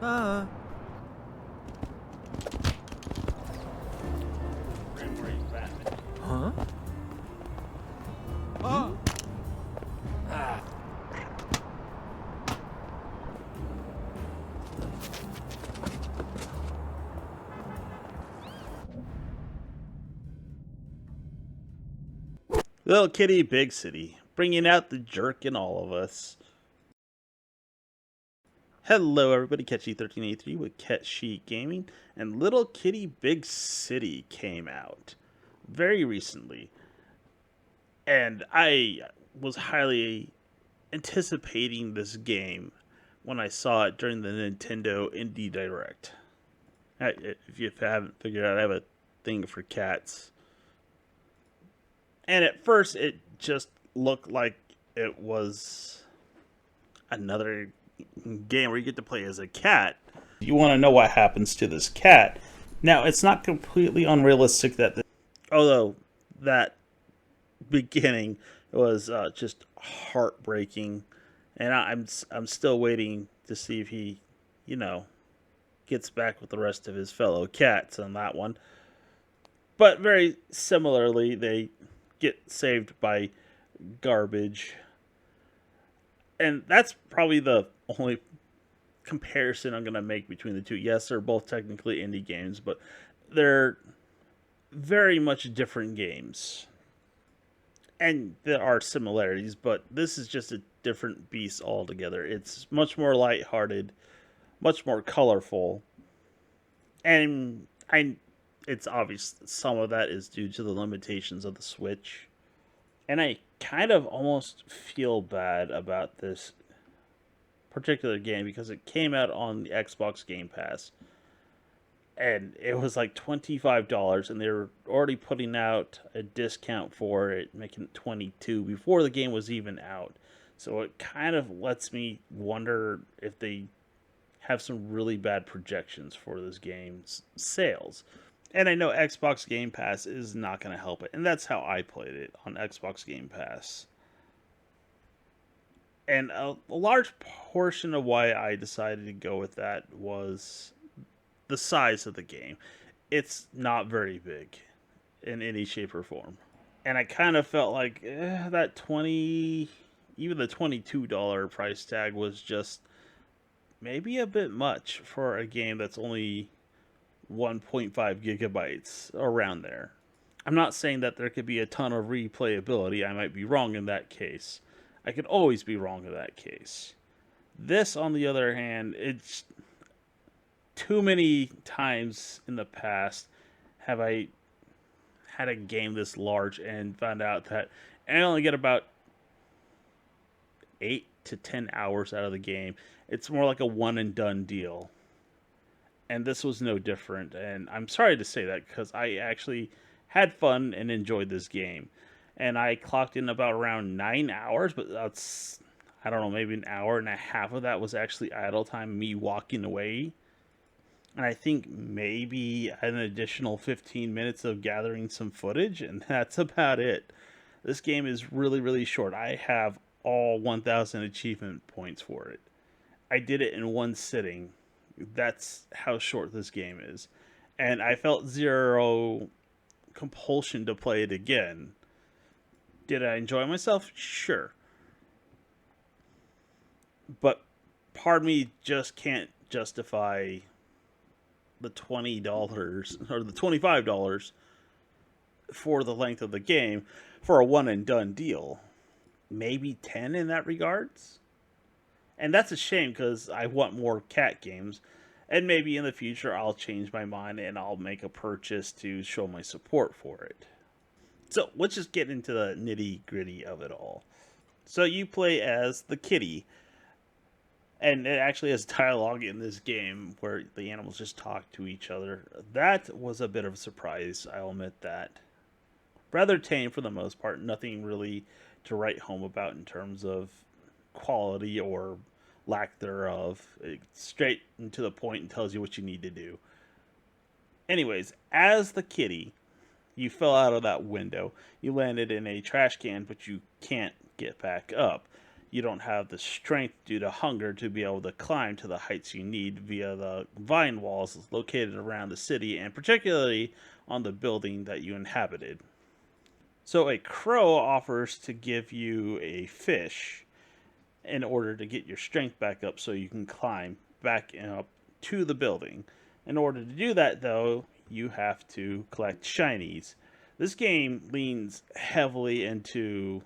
Ah. Huh? Ah. Little Kitty, Big City, bringing out the jerk in all of us. Hello, everybody. Catchy1383 with Cat Sheet Gaming, and Little Kitty, Big City came out very recently, and I was highly anticipating this game when I saw it during the Nintendo Indie Direct. If you haven't figured out, I have a thing for cats, and at first it just looked like it was another game where you get to play as a cat. You want to know what happens to this cat. Now, it's not completely unrealistic although that beginning was just heartbreaking, and I'm still waiting to see if he, you know, gets back with the rest of his fellow cats on that one. But very similarly, they get saved by garbage, and that's probably the only comparison I'm going to make between the two. Yes, they're both technically indie games, but they're very much different games. And there are similarities, but this is just a different beast altogether. It's much more lighthearted, much more colorful, and it's obvious some of that is due to the limitations of the Switch. And I kind of almost feel bad about this particular game because it came out on the Xbox Game Pass, and it was like $25, and they were already putting out a discount for it, making it 22 before the game was even out. So it kind of lets me wonder if they have some really bad projections for this game's sales. And I know Xbox Game Pass is not going to help it, and that's how I played it on Xbox Game Pass. And a large portion of why I decided to go with that was the size of the game. It's not very big in any shape or form. And I kind of felt like that 20, even the $22 price tag was just maybe a bit much for a game that's only 1.5 gigabytes around there. I'm not saying that there could be a ton of replayability. I might be wrong in that case. I could always be wrong in that case. This, on the other hand, it's too many times in the past have I had a game this large and found out that I only get about 8 to 10 hours out of the game. It's more like a one and done deal. And this was no different. And I'm sorry to say that because I actually had fun and enjoyed this game. And I clocked in about around 9 hours, but that's, I don't know, maybe an hour and a half of that was actually idle time, me walking away. And I think maybe an additional 15 minutes of gathering some footage, and that's about it. This game is really, really short. I have all 1,000 achievement points for it. I did it in one sitting. That's how short this game is. And I felt zero compulsion to play it again. Did I enjoy myself? Sure. But part of me just can't justify the $20 or the $25 for the length of the game for a one and done deal. Maybe 10 in that regards. And that's a shame because I want more cat games. And maybe in the future I'll change my mind and I'll make a purchase to show my support for it. So let's just get into the nitty gritty of it all. So you play as the kitty, and it actually has dialogue in this game where the animals just talk to each other. That was a bit of a surprise, I'll admit that. Rather tame for the most part, nothing really to write home about in terms of quality or lack thereof. It's straight and to the point and tells you what you need to do. Anyways, as the kitty, you fell out of that window. You landed in a trash can, but you can't get back up. you don't have the strength due to hunger to be able to climb to the heights you need via the vine walls located around the city, and particularly on the building that you inhabited. So a crow offers to give you a fish in order to get your strength back up so you can climb back up to the building. In order to do that, though, you have to collect shinies. This game leans heavily into,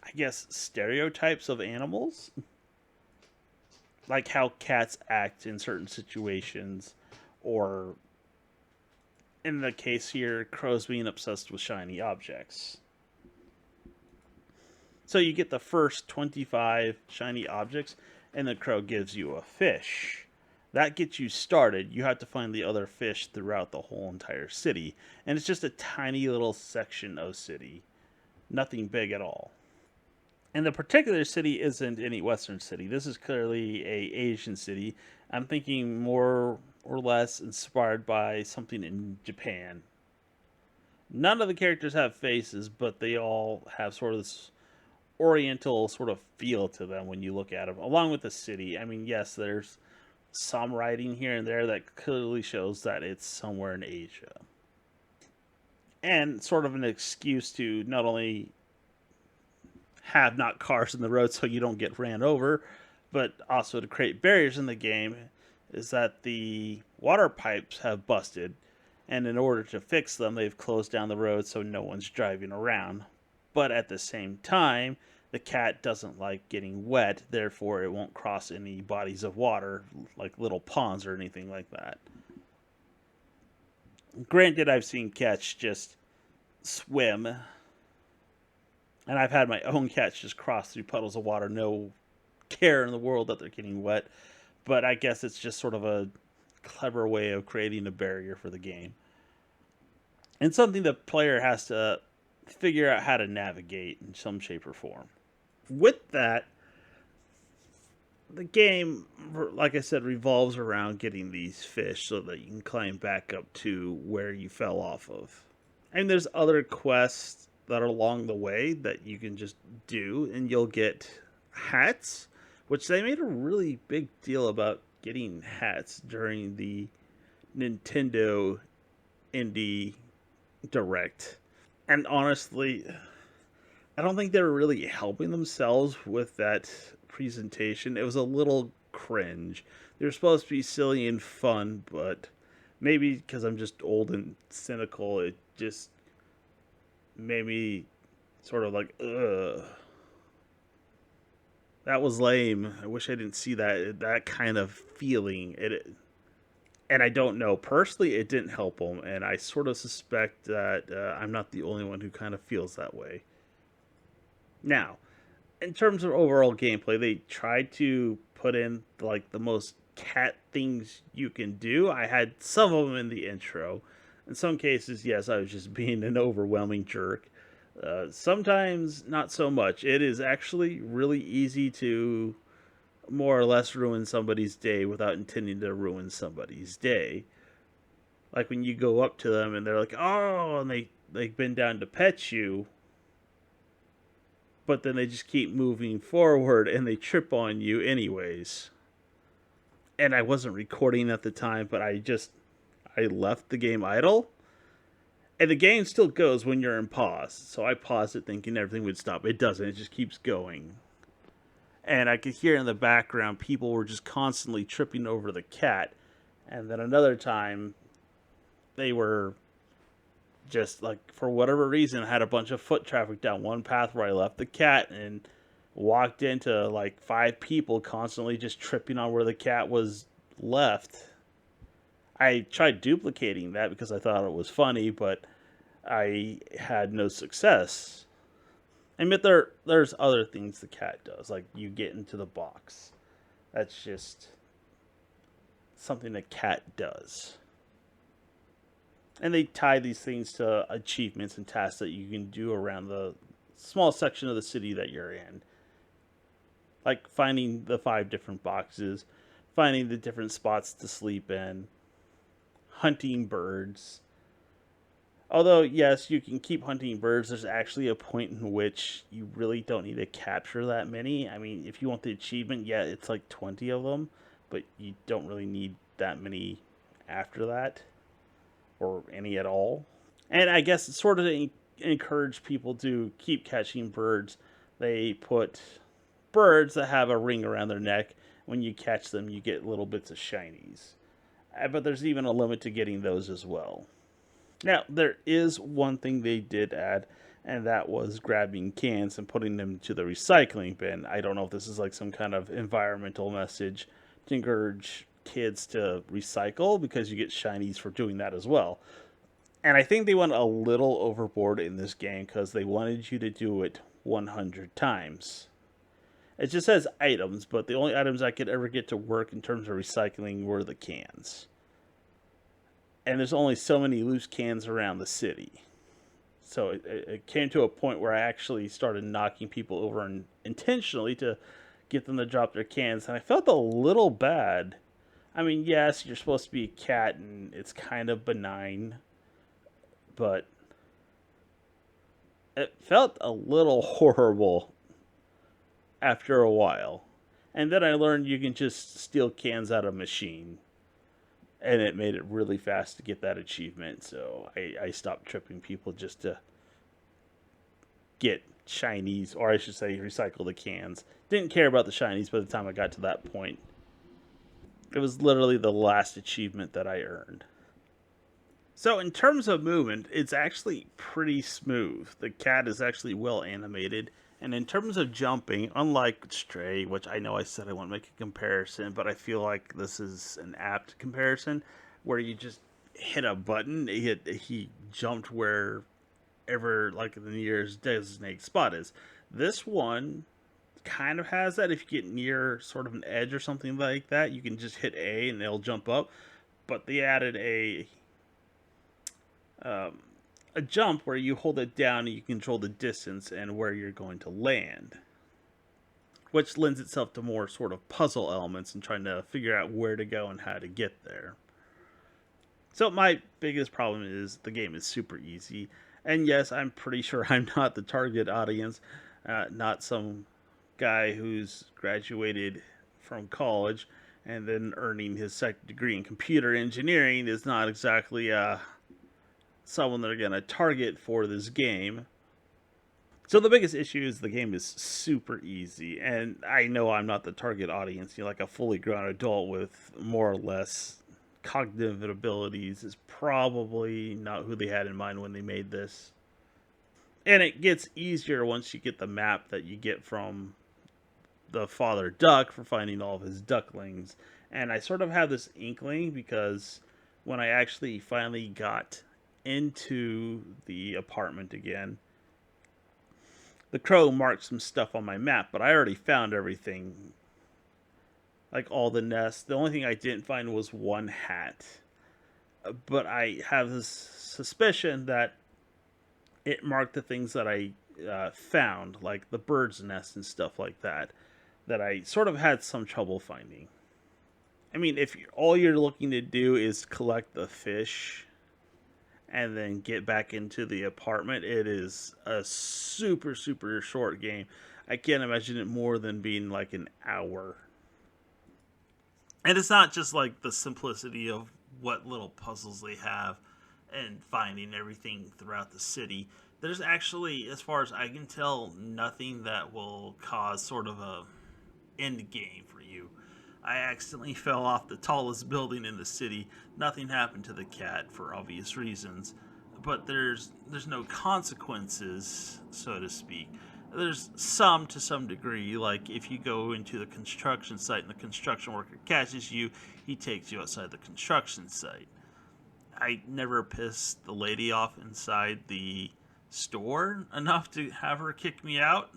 I guess, stereotypes of animals. Like how cats act in certain situations, or in the case here, crows being obsessed with shiny objects. So you get the first 25 shiny objects, and the crow gives you a fish. That gets you started. You have to find the other fish throughout the whole entire city. And it's just a tiny little section of city. Nothing big at all. And the particular city isn't any Western city. This is clearly a Asian city. I'm thinking more or less inspired by something in Japan. None of the characters have faces, but they all have sort of this oriental sort of feel to them when you look at them, along with the city. I mean, yes, there's some writing here and there that clearly shows that it's somewhere in Asia. And sort of an excuse to not only have not cars in the road so you don't get ran over, but also to create barriers in the game, is that the water pipes have busted, and in order to fix them, they've closed down the road so no one's driving around. But at the same time, the cat doesn't like getting wet, therefore it won't cross any bodies of water, like little ponds or anything like that. Granted, I've seen cats just swim, and I've had my own cats just cross through puddles of water, no care in the world that they're getting wet, but I guess it's just sort of a clever way of creating a barrier for the game. And something the player has to figure out how to navigate in some shape or form. With that, the game, like I said, revolves around getting these fish so that you can climb back up to where you fell off of. And there's other quests that are along the way that you can just do, and you'll get hats, which they made a really big deal about getting hats during the Nintendo Indie Direct. And honestly, I don't think they were really helping themselves with that presentation. It was a little cringe. They were supposed to be silly and fun, but maybe because I'm just old and cynical, it just made me sort of like, ugh. That was lame. I wish I didn't see that kind of feeling. And I don't know. Personally, it didn't help them, and I sort of suspect that I'm not the only one who kind of feels that way. Now, in terms of overall gameplay, they tried to put in like the most cat things you can do. I had some of them in the intro. In some cases, yes, I was just being an overwhelming jerk. Sometimes not so much. It is actually really easy to more or less ruin somebody's day without intending to ruin somebody's day. Like when you go up to them and they're like, oh, and they bend down to pet you, but then they just keep moving forward and they trip on you anyways. And I wasn't recording at the time, but I left the game idle. And the game still goes when you're in pause. So I paused it thinking everything would stop. It doesn't. It just keeps going. And I could hear in the background people were just constantly tripping over the cat. And then another time, they were just like, for whatever reason, had a bunch of foot traffic down one path where I left the cat and walked into like 5 people constantly just tripping on where the cat was left. I tried duplicating that because I thought it was funny, but I had no success. I admit there's other things the cat does, like you get into the box. That's just something a cat does. And they tie these things to achievements and tasks that you can do around the small section of the city that you're in. Like finding the 5 different boxes, finding the different spots to sleep in, hunting birds. Although, yes, you can keep hunting birds, there's actually a point in which you really don't need to capture that many. I mean, if you want the achievement, yeah, it's like 20 of them, but you don't really need that many after that, or any at all. And I guess it's sort of to encourage people to keep catching birds, they put birds that have a ring around their neck. When you catch them, you get little bits of shinies. But there's even a limit to getting those as well. Now, there is one thing they did add, and that was grabbing cans and putting them to the recycling bin. I don't know if this is like some kind of environmental message to encourage kids to recycle because you get shinies for doing that as well. And I think they went a little overboard in this game because they wanted you to do it 100 times. It just says items, but the only items I could ever get to work in terms of recycling were the cans. And there's only so many loose cans around the city. So it came to a point where I actually started knocking people over intentionally to get them to drop their cans, and I felt a little bad. I mean, yes, you're supposed to be a cat, and it's kind of benign, but it felt a little horrible after a while. And then I learned you can just steal cans out of a machine. And it made it really fast to get that achievement. So I stopped tripping people just to get shinies, or I should say recycle the cans. Didn't care about the shinies by the time I got to that point. It was literally the last achievement that I earned. So in terms of movement, it's actually pretty smooth. The cat is actually well animated. And in terms of jumping, unlike Stray, which I know I said I won't make a comparison, but I feel like this is an apt comparison, where you just hit a button, he jumped wherever like the nearest designated spot is. This one kind of has that. If you get near sort of an edge or something like that, you can just hit A and they'll jump up. But they added um, a jump where you hold it down and you control the distance and where you're going to land, which lends itself to more sort of puzzle elements and trying to figure out where to go and how to get there. So my biggest problem is the game is super easy. And yes, I'm pretty sure I'm not the target audience, not some guy who's graduated from college and then earning his second degree in computer engineering is not exactly someone they're going to target for this game. So the biggest issue is the game is super easy, and I know I'm not the target audience. You know, like a fully grown adult with more or less cognitive abilities is probably not who they had in mind when they made this. And it gets easier once you get the map that you get from the father duck for finding all of his ducklings. And I sort of have this inkling because when I actually finally got into the apartment again, the crow marked some stuff on my map, but I already found everything. Like all the nests. The only thing I didn't find was one hat. But I have this suspicion that it marked the things that I found, like the bird's nest and stuff like that, that I sort of had some trouble finding. I mean, if all you're looking to do is collect the fish and then get back into the apartment, it is a super, super short game. I can't imagine it more than being like an hour. And it's not just like the simplicity of what little puzzles they have and finding everything throughout the city. There's actually, as far as I can tell, nothing that will cause sort of a end game for you. I accidentally fell off the tallest building in the city. Nothing happened to the cat for obvious reasons, but there's no consequences, so to speak. There's some to some degree, like if you go into the construction site and the construction worker catches you, he takes you outside the construction site. I never pissed the lady off inside the store enough to have her kick me out.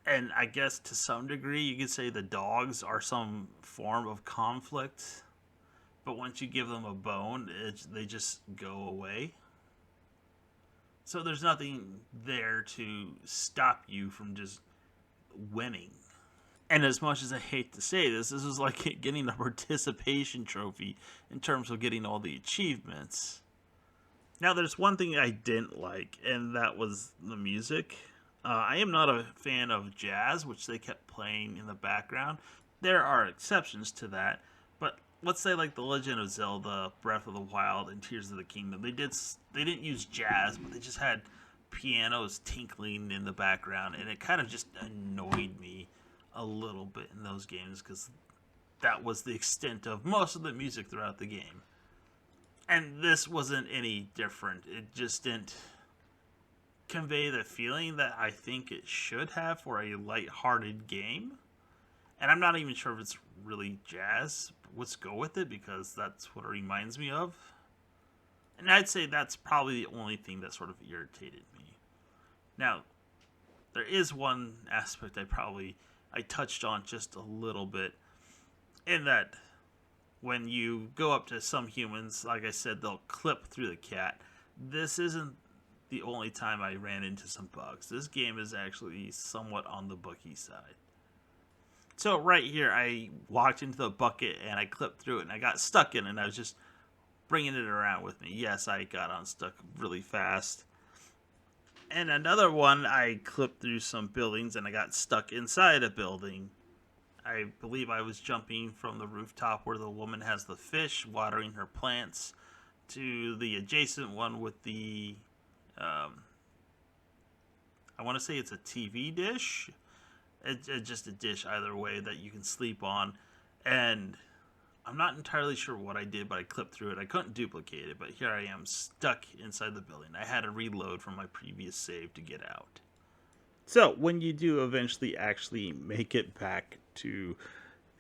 And I guess to some degree you could say the dogs are some form of conflict, but once you give them a bone, they just go away. So there's nothing there to stop you from just winning. And as much as I hate to say this, this is like getting a participation trophy in terms of getting all the achievements. Now, there's one thing I didn't like, and that was the music. I am not a fan of jazz, which they kept playing in the background. There are exceptions to that, but let's say like The Legend of Zelda, Breath of the Wild, and Tears of the Kingdom, they didn't use jazz, but they just had pianos tinkling in the background, and it kind of just annoyed me a little bit in those games because that was the extent of most of the music throughout the game. And this wasn't any different. It just didn't convey the feeling that I think it should have for a light-hearted game. And I'm not even sure if it's really jazz. Let's go with it because that's what it reminds me of. And I'd say that's probably the only thing that sort of irritated me. Now, there is one aspect I touched on just a little bit, in that when you go up to some humans, like I said, they'll clip through the cat. This isn't the only time I ran into some bugs. This game is actually somewhat on the buggy side. So right here, I walked into the bucket and I clipped through it and I got stuck in it and I was just bringing it around with me. Yes, I got unstuck really fast. And another one, I clipped through some buildings and I got stuck inside a building. I believe I was jumping from the rooftop where the woman has the fish watering her plants to the adjacent one with the, I want to say it's a TV dish. It's just a dish either way that you can sleep on. And I'm not entirely sure what I did, but I clipped through it. I couldn't duplicate it, but here I am stuck inside the building. I had to reload from my previous save to get out. So, when you do eventually actually make it back to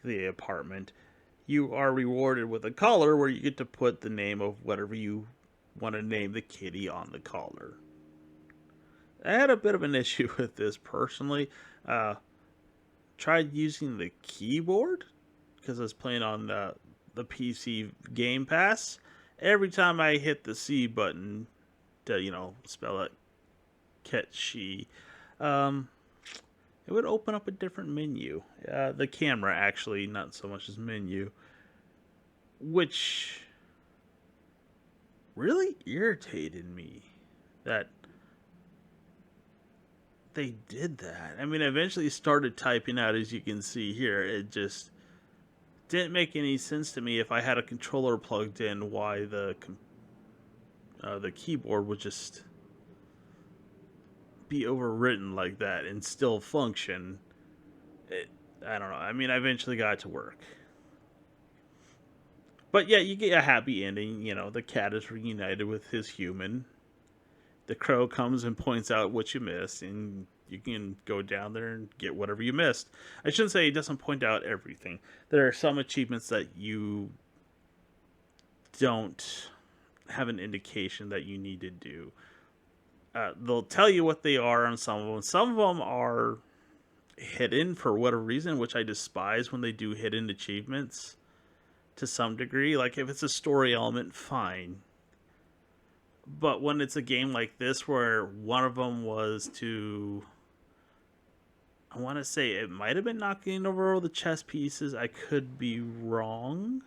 the apartment, you are rewarded with a collar where you get to put the name of whatever you want to name the kitty on the collar. I had a bit of an issue with this personally. Tried using the keyboard because I was playing on the PC Game Pass. Every time I hit the C button to, spell it Ketchi, it would open up a different menu. The camera, actually, not so much as menu, which really irritated me that they did that. I mean, I eventually started typing out, as you can see here. It just didn't make any sense to me if I had a controller plugged in why the keyboard would just be overwritten like that and still function. I don't know. I mean, I eventually got it to work. But yeah, you get a happy ending. The cat is reunited with his human. The crow comes and points out what you missed, and you can go down there and get whatever you missed. I shouldn't say it doesn't point out everything. There are some achievements that you don't have an indication that you need to do. They'll tell you what they are on some of them. Some of them are hidden for whatever reason, which I despise when they do hidden achievements to some degree. Like, if it's a story element, fine. But when it's a game like this where one of them was to, I want to say it might have been knocking over all the chess pieces. I could be wrong.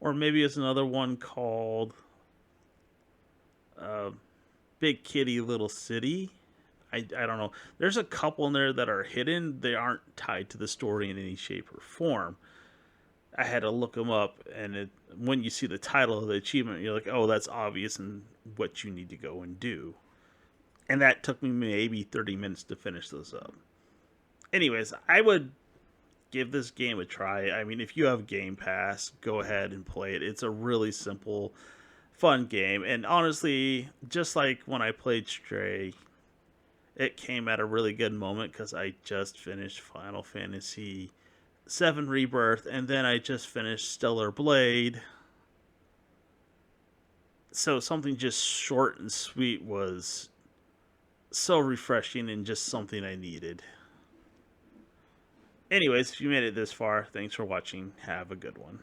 Or maybe it's another one called Big Kitty Little City. I don't know. There's a couple in there that are hidden. They aren't tied to the story in any shape or form. I had to look them up, and when you see the title of the achievement, you're like, oh, that's obvious and what you need to go and do. And that took me maybe 30 minutes to finish those up. Anyways, I would give this game a try. I mean, if you have Game Pass, go ahead and play it. It's a really simple, fun game. And honestly, just like when I played Stray, it came at a really good moment because I just finished Final Fantasy VII Rebirth, and then I just finished Stellar Blade. So something just short and sweet was so refreshing and just something I needed. Anyways, if you made it this far, thanks for watching. Have a good one.